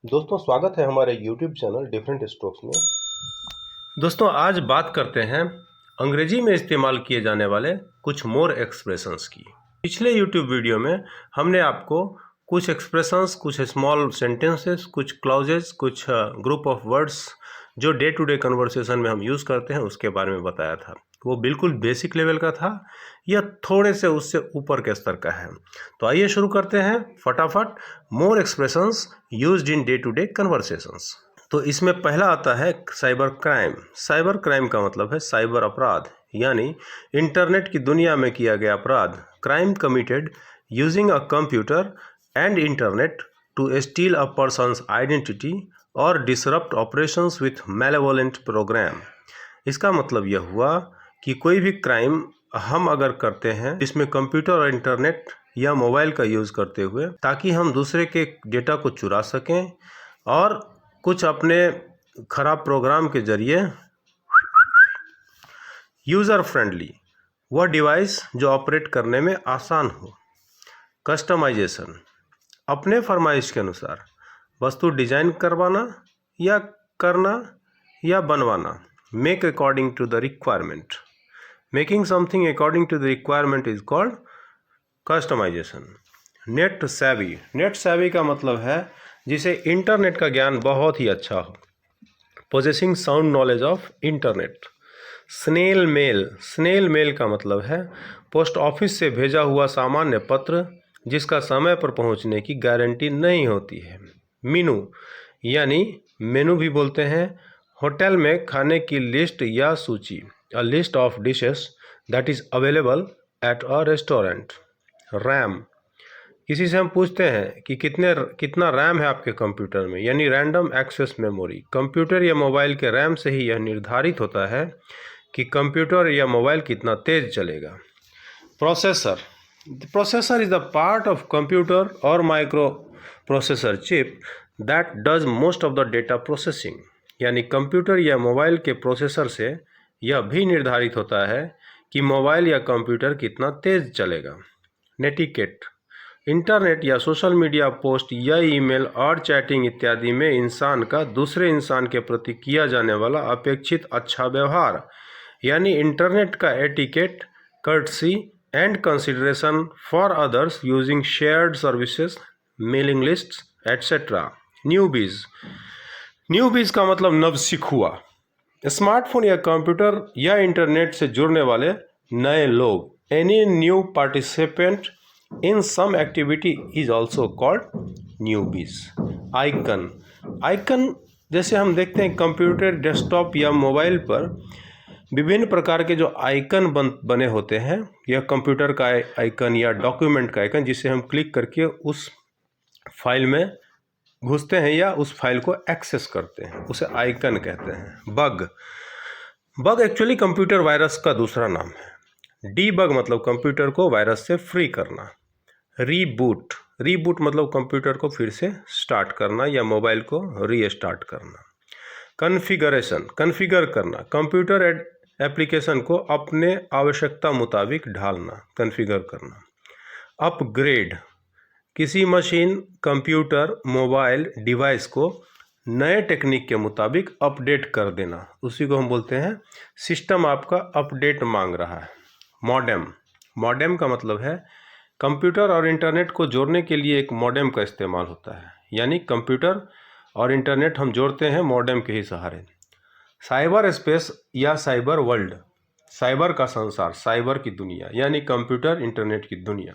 दोस्तों स्वागत है हमारे YouTube चैनल डिफरेंट स्ट्रोक्स में। दोस्तों आज बात करते हैं अंग्रेजी में इस्तेमाल किए जाने वाले कुछ मोर एक्सप्रेशंस की। पिछले YouTube वीडियो में हमने आपको कुछ एक्सप्रेशंस, कुछ स्मॉल सेंटेंसेस, कुछ क्लॉजेस, कुछ ग्रुप ऑफ वर्ड्स जो डे टू डे कन्वर्सेशन में हम यूज़ करते हैं उसके बारे में बताया था। वो बिल्कुल बेसिक लेवल का था या थोड़े से उससे ऊपर के स्तर का है। तो आइए शुरू करते हैं फटाफट। More expressions used in day to day conversations. तो इसमें पहला आता है साइबर क्राइम। साइबर क्राइम का मतलब है साइबर अपराध, यानी इंटरनेट की दुनिया में किया गया अपराध। Crime committed using a computer and internet to steal a person's identity और disrupt operations with malevolent program. इसका मतलब यह हुआ कि कोई भी क्राइम हम अगर करते हैं इसमें कंप्यूटर और इंटरनेट या मोबाइल का यूज़ करते हुए, ताकि हम दूसरे के डेटा को चुरा सकें और कुछ अपने ख़राब प्रोग्राम के ज़रिए यूज़र फ्रेंडली, वह डिवाइस जो ऑपरेट करने में आसान हो। कस्टमाइजेशन, अपने फरमाइश के अनुसार वस्तु डिज़ाइन करवाना या करना या बनवाना। Make according to the requirement. Making something according to the requirement is called customisation. Net savvy. Net savvy का मतलब है जिसे इंटरनेट का ज्ञान बहुत ही अच्छा हो। Possessing sound knowledge of internet. Snail mail. Snail mail का मतलब है पोस्ट ऑफिस से भेजा हुआ सामान्य पत्र जिसका समय पर पहुंचने की गारंटी नहीं होती है। मेनू यानी मेनू भी बोलते हैं होटल में खाने की लिस्ट या सूची। A list of dishes that is available at a restaurant. RAM, किसी से हम पूछते हैं कि कितना रैम है आपके कंप्यूटर में, यानी रैंडम एक्सेस मेमोरी। कंप्यूटर या मोबाइल के रैम से ही यह निर्धारित होता है कि कंप्यूटर या मोबाइल कितना तेज चलेगा। Processor. The processor is the part of computer और microprocessor chip that does most of the data processing. यानी कंप्यूटर या मोबाइल के प्रोसेसर से यह भी निर्धारित होता है कि मोबाइल या कंप्यूटर कितना तेज चलेगा। नेटिकेट, इंटरनेट या सोशल मीडिया पोस्ट या ईमेल और चैटिंग इत्यादि में इंसान का दूसरे इंसान के प्रति किया जाने वाला अपेक्षित अच्छा व्यवहार, यानी इंटरनेट का etiquette, courtesy and consideration for others using shared services, mailing lists etcetera. Newbies. Newbies का मतलब नवसिखुआ। स्मार्टफोन या कंप्यूटर या इंटरनेट से जुड़ने वाले नए लोग। Any new participant in some activity is also called newbies. Icon. Icon जैसे हम देखते हैं कंप्यूटर, डेस्कटॉप या मोबाइल पर विभिन्न प्रकार के जो आइकन बने होते हैं, यह कंप्यूटर का आइकन या डॉक्यूमेंट का आइकन जिसे हम क्लिक करके उस फाइल में घुसते हैं या उस फाइल को एक्सेस करते हैं, उसे आइकन कहते हैं। Bug. Bug actually computer virus का दूसरा नाम है। डीबग मतलब कंप्यूटर को वायरस से फ्री करना। रीबूट। रीबूट मतलब कंप्यूटर को फिर से स्टार्ट करना या मोबाइल को रीस्टार्ट करना। कॉन्फ़िगरेशन, कॉन्फ़िगर करना, कंप्यूटर एप्लीकेशन को अपने आवश्यकता मुताबिक ढालना, कॉन्फ़िगर करना। अपग्रेड, किसी मशीन, कंप्यूटर, मोबाइल डिवाइस को नए टेक्निक के मुताबिक अपडेट कर देना, उसी को हम बोलते हैं सिस्टम आपका अपडेट मांग रहा है। मॉडेम। मॉडेम का मतलब है कंप्यूटर और इंटरनेट को जोड़ने के लिए एक मॉडेम का इस्तेमाल होता है, यानी कंप्यूटर और इंटरनेट हम जोड़ते हैं मॉडेम के ही सहारे। साइबर स्पेस या साइबर वर्ल्ड, साइबर का संसार, साइबर की दुनिया, यानी कंप्यूटर इंटरनेट की दुनिया।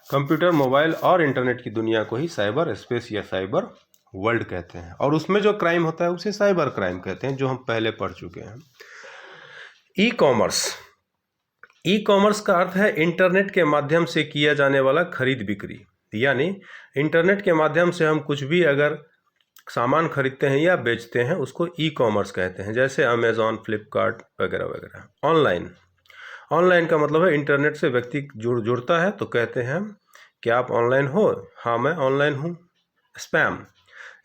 कंप्यूटर, मोबाइल और इंटरनेट की दुनिया को ही साइबर स्पेस या साइबर वर्ल्ड कहते हैं, और उसमें जो क्राइम होता है उसे साइबर क्राइम कहते हैं, जो हम पहले पढ़ चुके हैं। E commerce. ई कॉमर्स का अर्थ है इंटरनेट के माध्यम से किया जाने वाला खरीद बिक्री, यानी इंटरनेट के माध्यम से हम कुछ भी अगर सामान खरीदते हैं या बेचते हैं उसको ई कॉमर्स कहते हैं, जैसे अमेज़ॉन, फ्लिपकार्ट वगैरह वगैरह। ऑनलाइन। ऑनलाइन का मतलब है इंटरनेट से व्यक्ति जुड़ता है तो कहते हैं कि आप ऑनलाइन हो। हाँ, मैं ऑनलाइन हूँ। स्पैम।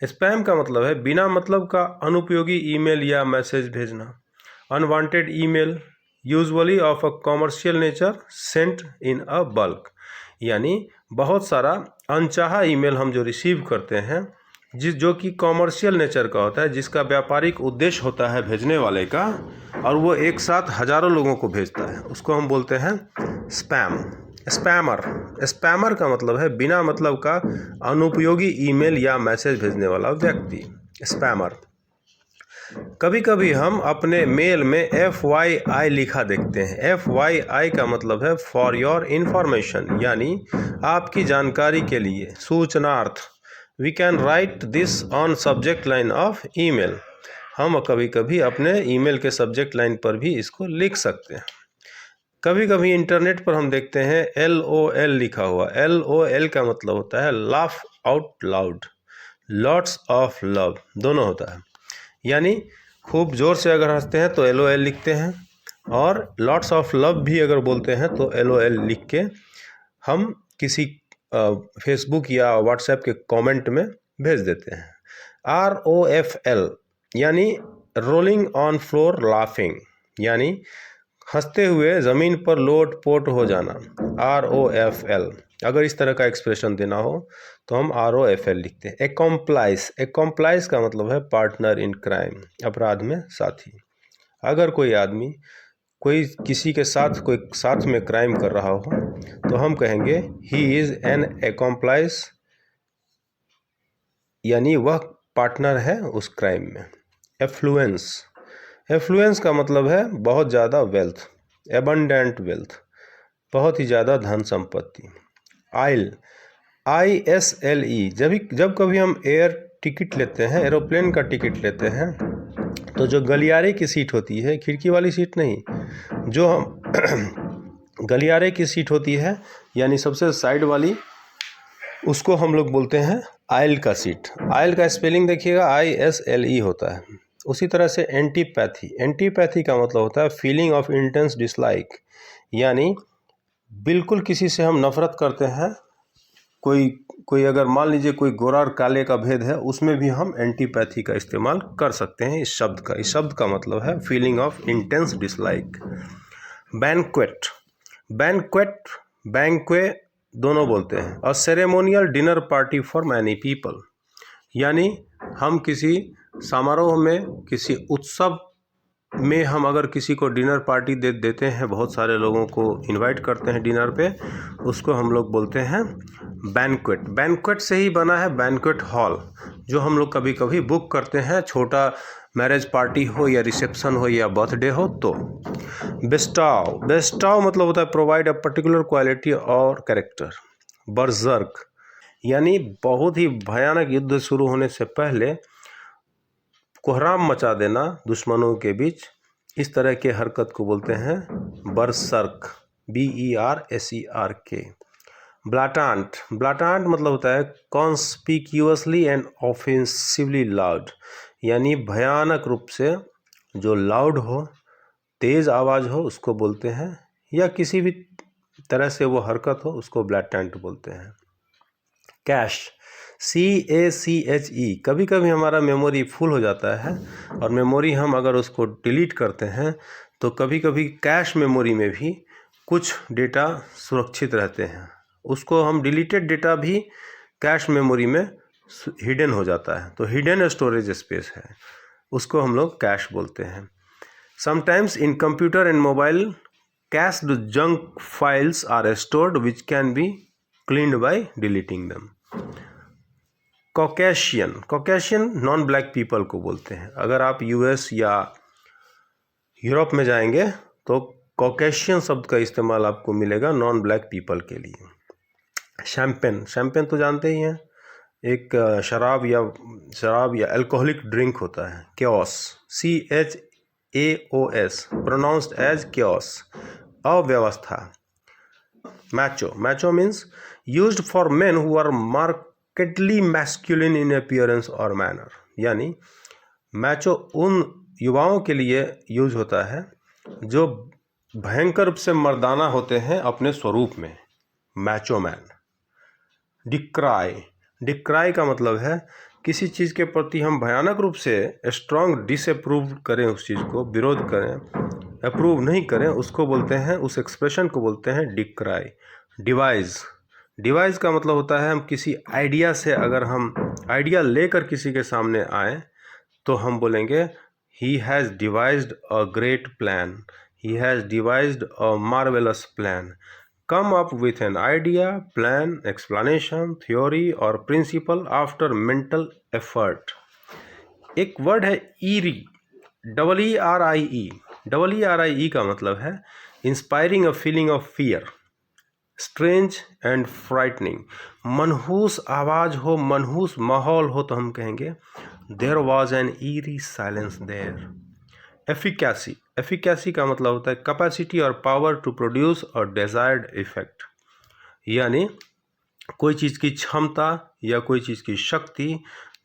स्पैम का मतलब है बिना मतलब का अनुपयोगी ईमेल या मैसेज भेजना। Unwanted email, usually of a commercial nature, sent in a bulk, यानी बहुत सारा अनचाहा ईमेल हम जो रिसीव करते हैं जो कि कॉमर्शियल नेचर का होता है, जिसका व्यापारिक उद्देश्य होता है भेजने वाले का, और वो एक साथ हजारों लोगों को भेजता है, उसको हम बोलते हैं स्पैम। स्पैमर का मतलब है बिना मतलब का अनुपयोगी ईमेल या मैसेज भेजने वाला व्यक्ति, स्पैमर। कभी कभी हम अपने मेल में FYI लिखा देखते हैं। FYI का मतलब है फॉर योर इंफॉर्मेशन, यानी आपकी जानकारी के लिए, सूचनार्थ। We can write this on subject line of email. हम कभी कभी अपने ईमेल के सब्जेक्ट लाइन पर भी इसको लिख सकते हैं। कभी कभी इंटरनेट पर हम देखते हैं LOL लिखा हुआ। LOL का मतलब होता है laugh out loud, lots of love, दोनों होता है। यानी खूब ज़ोर से अगर हंसते हैं तो LOL लिखते हैं, और लॉट्स ऑफ लव भी अगर बोलते हैं तो LOL लिख के हम किसी फेसबुक या व्हाट्सएप के कमेंट में भेज देते हैं। ROFL यानी रोलिंग ऑन फ्लोर लाफिंग, यानी हंसते हुए ज़मीन पर लोट पोट हो जाना, ROFL। अगर इस तरह का एक्सप्रेशन देना हो तो हम ROFL लिखते हैं। एक्कम्प्लाइज का मतलब है पार्टनर इन क्राइम, अपराध में साथी। अगर कोई आदमी कोई किसी के साथ कोई साथ में क्राइम कर रहा हो तो हम कहेंगे ही इज़ एन एक्कम्प्लाइज, यानी वह पार्टनर है उस क्राइम में। एफ्लुएंस का मतलब है बहुत ज़्यादा वेल्थ, एबंडेंट वेल्थ, बहुत ही ज़्यादा धन संपत्ति। ISLE, जब कभी हम एयर टिकट लेते हैं, एरोप्लेन का टिकट लेते हैं, तो जो गलियारे की सीट होती है, खिड़की वाली सीट नहीं, जो हम गलियारे की सीट होती है यानी सबसे साइड वाली, उसको हम लोग बोलते हैं आयल का सीट। आयल का स्पेलिंग देखिएगा ISLE होता है। उसी तरह से एंटीपैथी का मतलब होता है फीलिंग ऑफ इंटेंस डिसलाइक, यानी बिल्कुल किसी से हम नफरत करते हैं। कोई अगर मान लीजिए कोई गोरा और काले का भेद है, उसमें भी हम एंटीपैथी का इस्तेमाल कर सकते हैं इस शब्द का मतलब है feeling of intense dislike. Banquet दोनों बोलते हैं। और ceremonial dinner party for many people, यानी हम किसी समारोह में, किसी उत्सव में हम अगर किसी को डिनर पार्टी दे देते हैं, बहुत सारे लोगों को इनवाइट करते हैं डिनर पे, उसको हम लोग बोलते हैं बैंक्वेट से ही बना है बैंक्वेट हॉल, जो हम लोग कभी कभी बुक करते हैं, छोटा मैरिज पार्टी हो या रिसेप्शन हो या बर्थडे हो तो। बेस्टाव मतलब होता है प्रोवाइड अ पर्टिकुलर क्वालिटी और कैरेक्टर। बर्जर्क यानी बहुत ही भयानक युद्ध शुरू होने से पहले कोहराम मचा देना दुश्मनों के बीच, इस तरह के हरकत को बोलते हैं बरसर्क, BERSERK। ब्लाटांट मतलब होता है कॉन्स्पिक्यूअसली एंड ऑफेंसिवली लाउड, यानी भयानक रूप से जो लाउड हो, तेज़ आवाज़ हो, उसको बोलते हैं, या किसी भी तरह से वो हरकत हो, उसको ब्लाटांट बोलते हैं। कैश, CACHE, कभी कभी हमारा मेमोरी फुल हो जाता है और मेमोरी हम अगर उसको डिलीट करते हैं तो कभी कभी कैश मेमोरी में भी कुछ डेटा सुरक्षित रहते हैं, उसको हम डिलीटेड डेटा भी कैश मेमोरी में हिडन हो जाता है, तो हिडन स्टोरेज स्पेस है, उसको हम लोग कैश बोलते हैं। Sometimes in computer and mobile cached junk files are stored which can be cleaned by deleting them. Caucasian non black people को बोलते हैं। अगर आप US या यूरोप में जाएंगे तो कॉकेशियन शब्द का इस्तेमाल आपको मिलेगा नॉन ब्लैक पीपल के लिए। शैम्पेन तो जानते ही हैं, एक शराब या अल्कोहलिक ड्रिंक होता है। Chaos, CHAOS, pronounced as chaos, अव्यवस्था। मैचो means used for men who are markedly masculine in appearance और मैनर, यानी मैचो उन युवाओं के लिए यूज होता है जो भयंकर रूप से मर्दाना होते हैं अपने स्वरूप में, मैचो मैन। डिक्राई का मतलब है किसी चीज़ के प्रति हम भयानक रूप से स्ट्रॉन्ग डिसअप्रूव करें, उस चीज़ को विरोध करें, अप्रूव नहीं करें, उसको बोलते हैं, उस एक्सप्रेशन को बोलते हैं डिक्राई। डिवाइस का मतलब होता है हम किसी आइडिया से, अगर हम आइडिया लेकर किसी के सामने आए तो हम बोलेंगे he has devised a great plan, he has devised a marvellous plan. Come up with an idea, plan, explanation, theory और प्रिंसिपल आफ्टर मेंटल एफर्ट। एक वर्ड है ईरी, ERIE। ERIE का मतलब है inspiring a feeling of fear, strange and frightening. मनहूस आवाज़ हो, मनहूस माहौल हो तो हम कहेंगे there was an eerie silence there. Efficacy, efficacy का मतलब होता है कैपेसिटी और power to produce a desired effect, यानी कोई चीज़ की क्षमता या कोई चीज़ की शक्ति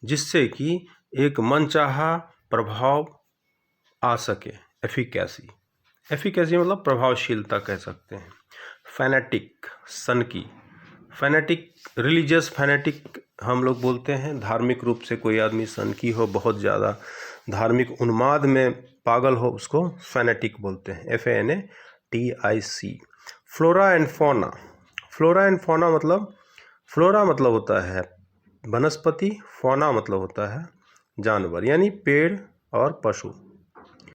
जिससे कि एक मनचाहा प्रभाव आ सके। एफिकेसी, एफिकेसी मतलब प्रभावशीलता कह सकते हैं। फैनेटिक, सनकी, फैनेटिक, रिलीजियस फैनेटिक हम लोग बोलते हैं। धार्मिक रूप से कोई आदमी सनकी हो, बहुत ज़्यादा धार्मिक उन्माद में पागल हो, उसको फैनेटिक बोलते हैं। FANATIC। Flora and fauna, flora and fauna मतलब, फ्लोरा मतलब होता है वनस्पति, फौना मतलब होता है जानवर, यानी पेड़ और पशु।